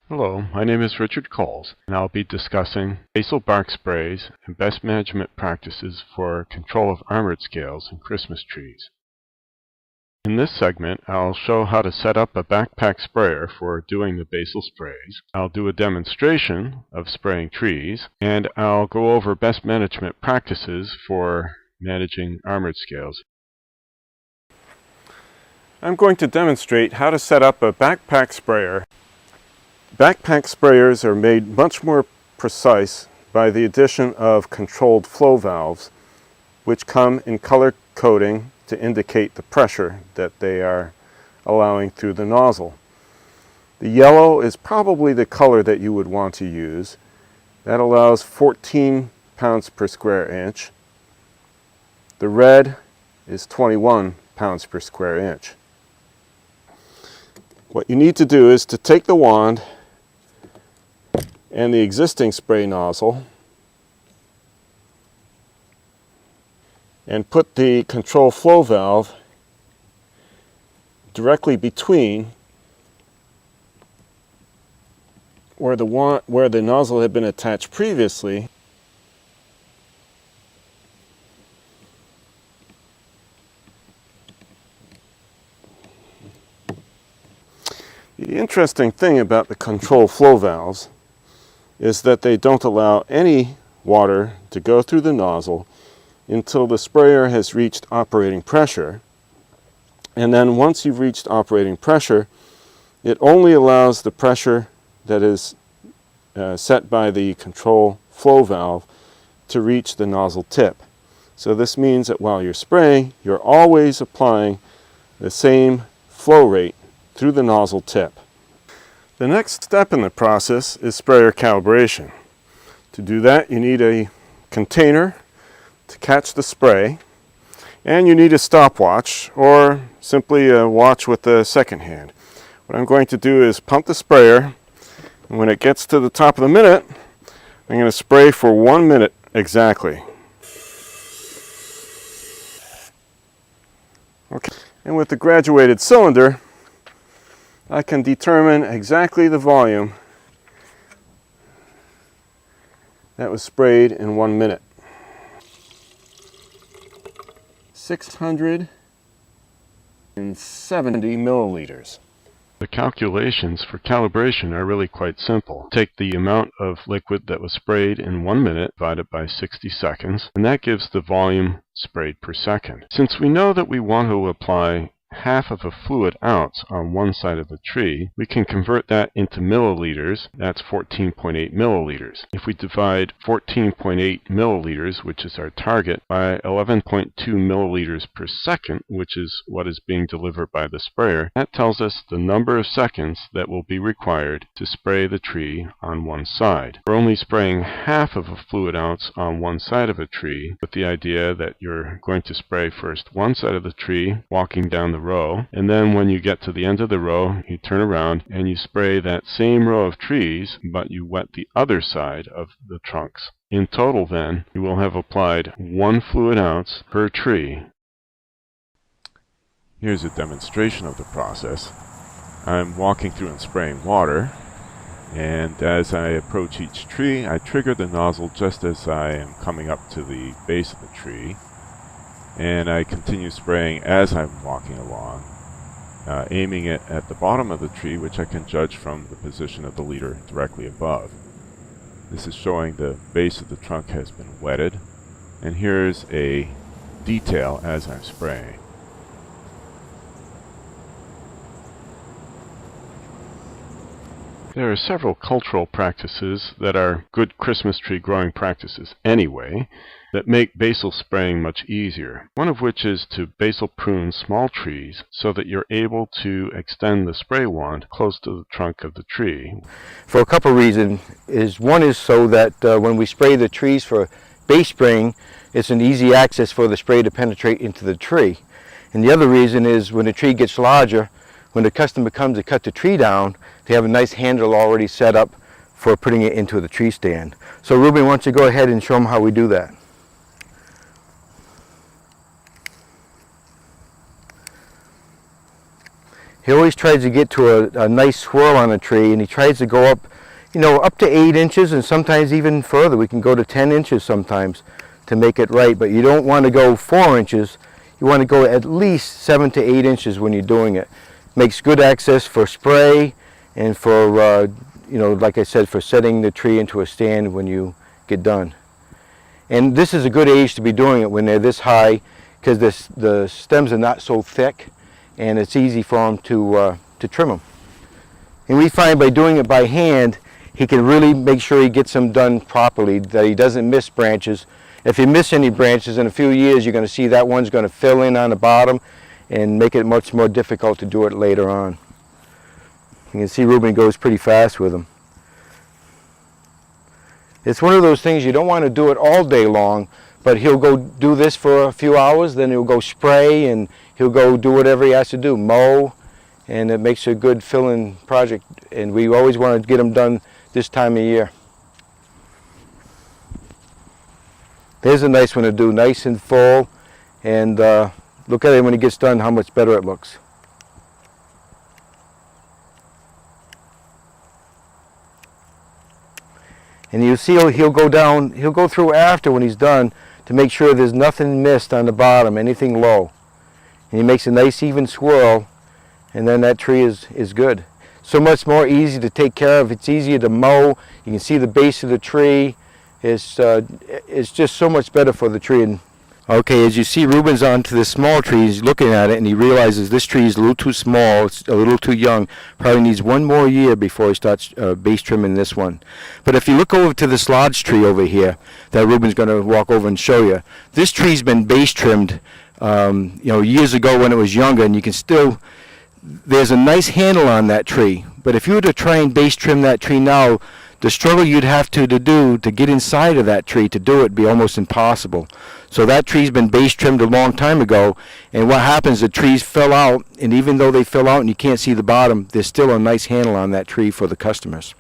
Hello, my name is Richard Coles, and I'll be discussing basal bark sprays and best management practices for control of armored scales in Christmas trees. In this segment, I'll show how to set up a backpack sprayer for doing the basal sprays. I'll do a demonstration of spraying trees, and I'll go over best management practices for managing armored scales. I'm going to demonstrate how to set up a backpack sprayer. Backpack sprayers are made much more precise by the addition of controlled flow valves, which come in color coding to indicate the pressure that they are allowing through the nozzle. The yellow is probably the color that you would want to use. That allows 14 pounds per square inch. The red is 21 pounds per square inch. What you need to do is to take the wand and the existing spray nozzle and put the control flow valve directly between where the nozzle had been attached previously . The interesting thing about the control flow valves is that they don't allow any water to go through the nozzle until the sprayer has reached operating pressure. And then once you've reached operating pressure, it only allows the pressure that is set by the control flow valve to reach the nozzle tip. So this means that while you're spraying, you're always applying the same flow rate through the nozzle tip. The next step in the process is sprayer calibration. To do that, you need a container to catch the spray, and you need a stopwatch or simply a watch with the second hand. What I'm going to do is pump the sprayer, and when it gets to the top of the minute, I'm going to spray for 1 minute exactly. Okay. And with the graduated cylinder, I can determine exactly the volume that was sprayed in 1 minute. 670 milliliters. The calculations for calibration are really quite simple. Take the amount of liquid that was sprayed in 1 minute divided by 60 seconds, and that gives the volume sprayed per second. Since we know that we want to apply half of a fluid ounce on one side of the tree, we can convert that into milliliters. That's 14.8 milliliters. If we divide 14.8 milliliters, which is our target, by 11.2 milliliters per second, which is what is being delivered by the sprayer, that tells us the number of seconds that will be required to spray the tree on one side. We're only spraying half of a fluid ounce on one side of a tree, with the idea that you're going to spray first one side of the tree, walking down the row, and then when you get to the end of the row, you turn around and you spray that same row of trees, but you wet the other side of the trunks. In total, then, you will have applied 1 fluid ounce per tree. Here's a demonstration of the process. I'm walking through and spraying water, and as I approach each tree, I trigger the nozzle just as I am coming up to the base of the tree. And I continue spraying as I'm walking along, aiming it at the bottom of the tree, which I can judge from the position of the leader directly above. This is showing the base of the trunk has been wetted, and here's a detail as I'm spraying. There are several cultural practices that are good Christmas tree growing practices anyway, that make basal spraying much easier. One of which is to basal prune small trees so that you're able to extend the spray wand close to the trunk of the tree. For a couple of reasons. One is so that when we spray the trees for base spraying, it's an easy access for the spray to penetrate into the tree. And the other reason is when the tree gets larger, when the customer comes to cut the tree down, they have a nice handle already set up for putting it into the tree stand. So Ruben, why don't you go ahead and show them how we do that? He always tries to get to a nice swirl on a tree, and he tries to go up, you know, up to 8 inches and sometimes even further. We can go to 10 inches sometimes to make it right, but you don't want to go 4 inches. You want to go at least 7 to 8 inches when you're doing it. Makes good access for spray and for, you know, like I said, for setting the tree into a stand when you get done. And this is a good age to be doing it when they're this high, because the stems are not so thick and it's easy for them to trim them. And we find by doing it by hand, he can really make sure he gets them done properly, that he doesn't miss branches. If you miss any branches, in a few years you're going to see that one's going to fill in on the bottom and make it much more difficult to do it later on. You can see Ruben goes pretty fast with them. It's one of those things you don't want to do it all day long, but he'll go do this for a few hours, then he'll go spray and he'll go do whatever he has to do, mow, and it makes a good fill-in project. And we always want to get them done this time of year. There's a nice one to do, nice and full, and look at it when he gets done, how much better it looks. And you'll see he'll go down, he'll go through after when he's done to make sure there's nothing missed on the bottom, anything low. And he makes a nice even swirl, and then that tree is good. So much more easy to take care of. It's easier to mow. You can see the base of the tree. It's just so much better for the tree. And okay, as you see, Ruben's onto this small tree. He's looking at it and he realizes this tree is a little too small. It's a little too young. Probably needs one more year before he starts base trimming this one. But if you look over to this large tree over here that Ruben's going to walk over and show you, this tree's been base trimmed you know, years ago when it was younger, and you can still, there's a nice handle on that tree. But if you were to try and base trim that tree now, the struggle you'd have to do to get inside of that tree to do it would be almost impossible. So that tree's been base trimmed a long time ago, and what happens, the trees fill out, and even though they fill out and you can't see the bottom, there's still a nice handle on that tree for the customers.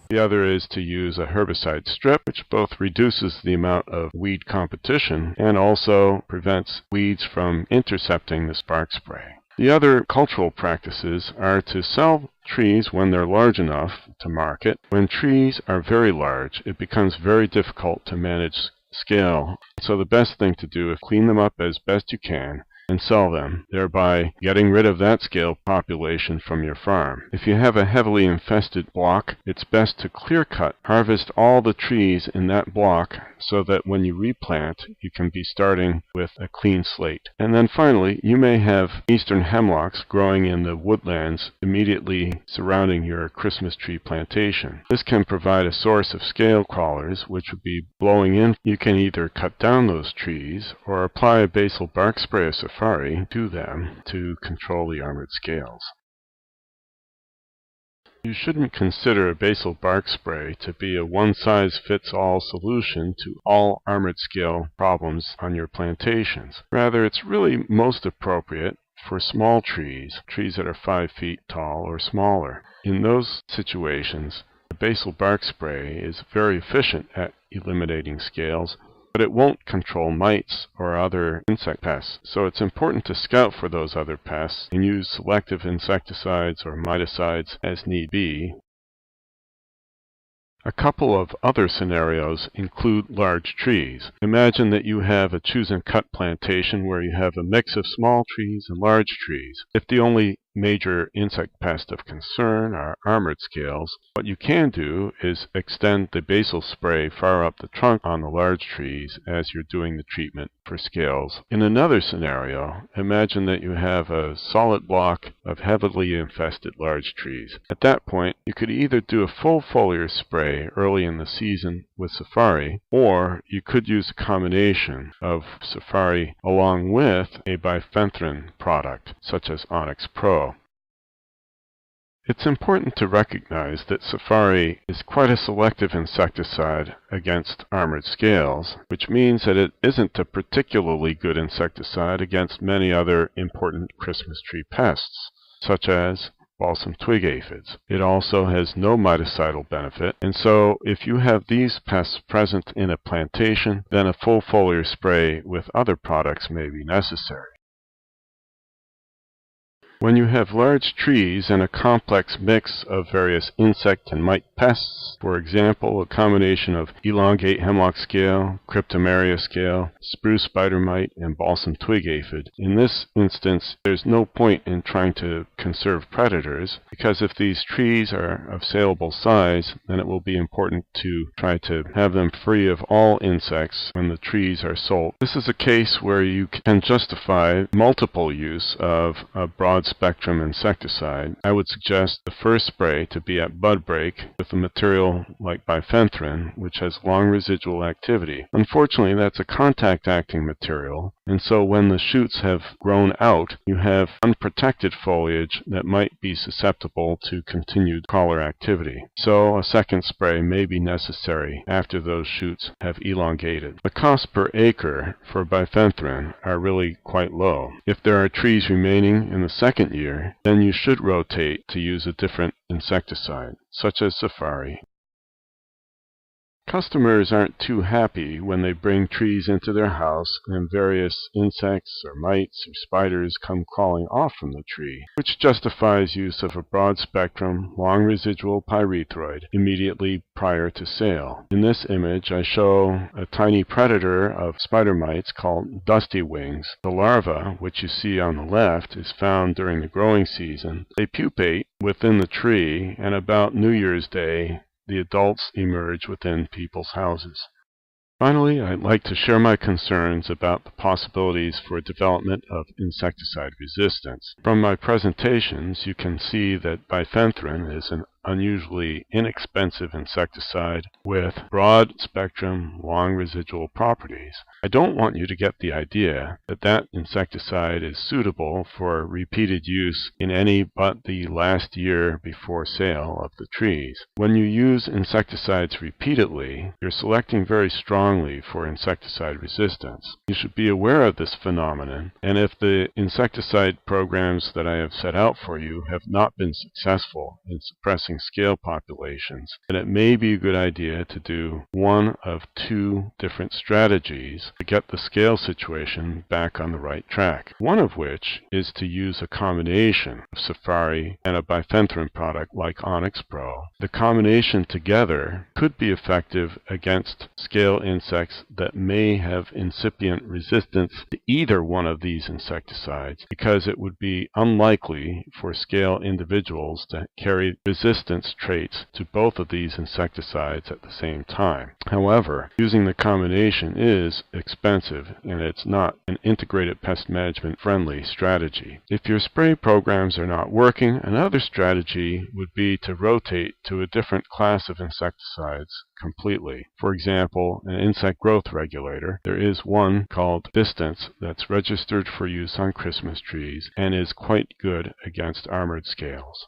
The other is to use a herbicide strip, which both reduces the amount of weed competition and also prevents weeds from intercepting the spark spray. The other cultural practices are to sell trees when they're large enough to market. When trees are very large, it becomes very difficult to manage scale. So the best thing to do is clean them up as best you can and sell them, thereby getting rid of that scale population from your farm. If you have a heavily infested block, it's best to clear cut, harvest all the trees in that block so that when you replant, you can be starting with a clean slate. And then finally, you may have eastern hemlocks growing in the woodlands immediately surrounding your Christmas tree plantation. This can provide a source of scale crawlers which would be blowing in. You can either cut down those trees or apply a basal bark spray of safari to them to control the armored scales. You shouldn't consider a basal bark spray to be a one-size-fits-all solution to all armored scale problems on your plantations. Rather, it's really most appropriate for small trees, trees that are 5 feet tall or smaller. In those situations, the basal bark spray is very efficient at eliminating scales, but it won't control mites or other insect pests. So it's important to scout for those other pests and use selective insecticides or miticides as need be. A couple of other scenarios include large trees. Imagine that you have a choose and cut plantation where you have a mix of small trees and large trees. If the only major insect pest of concern are armored scales, what you can do is extend the basal spray far up the trunk on the large trees as you're doing the treatment for scales. In another scenario, imagine that you have a solid block of heavily infested large trees. At that point, you could either do a full foliar spray early in the season with Safari, or you could use a combination of Safari along with a bifenthrin product, such as Onyx Pro. It's important to recognize that Safari is quite a selective insecticide against armored scales, which means that it isn't a particularly good insecticide against many other important Christmas tree pests, such as balsam twig aphids. It also has no miticidal benefit, and so if you have these pests present in a plantation, then a full foliar spray with other products may be necessary. When you have large trees and a complex mix of various insect and mite pests, for example, a combination of elongate hemlock scale, cryptomeria scale, spruce spider mite, and balsam twig aphid, in this instance there's no point in trying to conserve predators, because if these trees are of saleable size, then it will be important to try to have them free of all insects when the trees are sold. This is a case where you can justify multiple use of a broad spectrum insecticide. I would suggest the first spray to be at bud break with a material like bifenthrin, which has long residual activity. Unfortunately, that's a contact acting material, and so when the shoots have grown out, you have unprotected foliage that might be susceptible to continued collar activity. So a second spray may be necessary after those shoots have elongated. The cost per acre for bifenthrin are really quite low. If there are trees remaining in the second year, then you should rotate to use a different insecticide, such as Safari. Customers aren't too happy when they bring trees into their house and various insects or mites or spiders come crawling off from the tree, which justifies use of a broad spectrum, long residual pyrethroid immediately prior to sale. In this image I show a tiny predator of spider mites called dusty wings. The larva, which you see on the left, is found during the growing season. They pupate within the tree, and about New Year's Day the adults emerge within people's houses. Finally, I'd like to share my concerns about the possibilities for development of insecticide resistance. From my presentations, you can see that bifenthrin is an unusually inexpensive insecticide with broad spectrum, long residual properties. I don't want you to get the idea that that insecticide is suitable for repeated use in any but the last year before sale of the trees. When you use insecticides repeatedly, you're selecting very strongly for insecticide resistance. You should be aware of this phenomenon, and if the insecticide programs that I have set out for you have not been successful in suppressing scale populations, then it may be a good idea to do one of two different strategies to get the scale situation back on the right track. One of which is to use a combination of Safari and a bifenthrin product like Onyx Pro. The combination together could be effective against scale insects that may have incipient resistance to either one of these insecticides, because it would be unlikely for scale individuals to carry resistance traits to both of these insecticides at the same time. However, using the combination is expensive, and it's not an integrated pest management friendly strategy. If your spray programs are not working, another strategy would be to rotate to a different class of insecticides completely. For example, an insect growth regulator. There is one called Distance that's registered for use on Christmas trees and is quite good against armored scales.